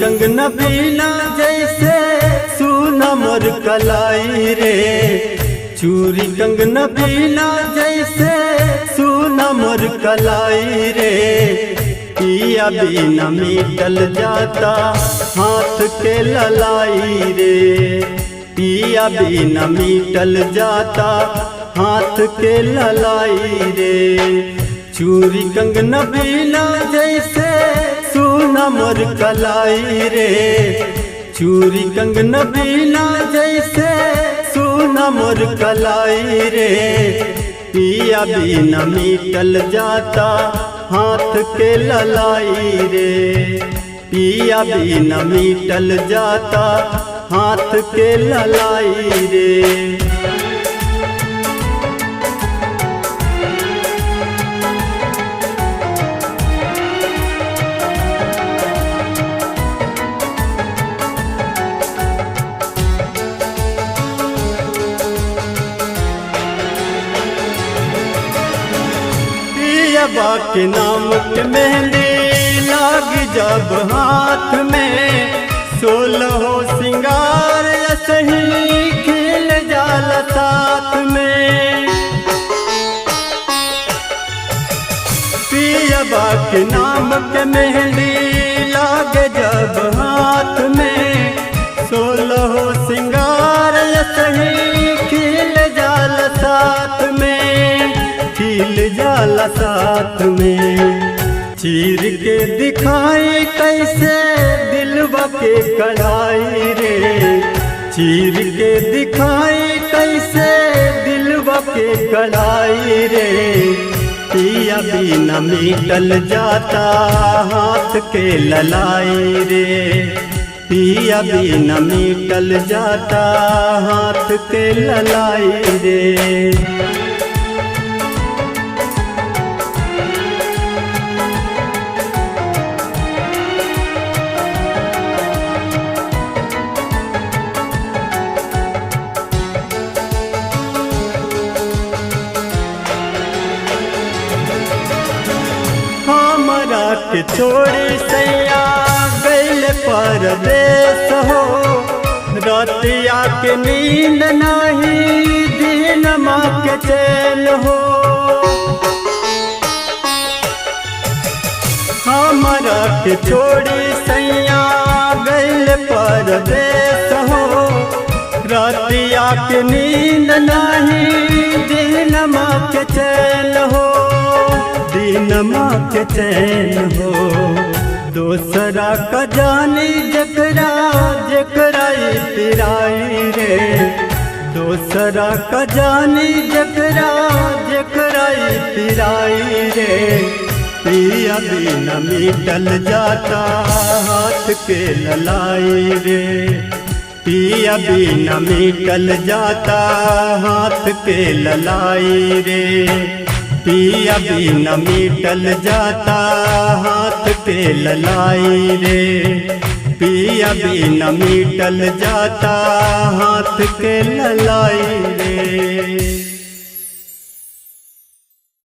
कंगना बिना जैसे सुना मोर कलाई रे, चूरी कंगना बिना जैसे सुना मोर कलाई रे। पिया बिना मिटल जाता हाथ के ललाई रे, पिया बिना मिटल जाता हाथ के ललाई रे। चूरी कंगना बिना जैसे सुना मोर कलाई रे, चूरी कंगना बिना जैसे सुना मोर कलाई रे। पिया बिना मिटल जाता हाथ के ललाई रे, पिया बिना मिटल जाता हाथ के ललाई रे। पियबा के नाम के मेहंदी लाग जब हाथ में, 16 सिंगार सही खिल जाला साथ में। पियबा के नाम के मेहंदी लाग जब हाथ में, 16 सिंगार सही खिल जाला साथ में, खिल जाला साथ में। चीर के दिखाई कैसे दिलवा के कढ़ाई रे, चीर के दिखाई कैसे दिलवा के कढ़ाई रे। पिया बिना मिटल जाता हाथ के ललाई रे, पिया बिना मिटल जाता हाथ के ललाई रे। हमरा के छोड़ी सैया गैल परदेस हो, रतिया के नींद नहीं दिन माँ के चैन हो। हमरा के छोड़ी सैया गैल परदेस हो, रतिया के नींद नहीं दिन माँ के चैन हो, दिन माँ के चैन हो। दूसरा का जानी जकरा जकरा पिराई रे, दूसरा का जानी जकरा जकरा पिराई रे। पिया बिना मिटल जाता हाथ के ललाई रे, पिया बिना मिटल जाता हाथ के ललाई रे। पिया बिना मिटल जाता हाथ के ललाई रे, पिया बिना मिटल जाता हाथ के ललाई रे।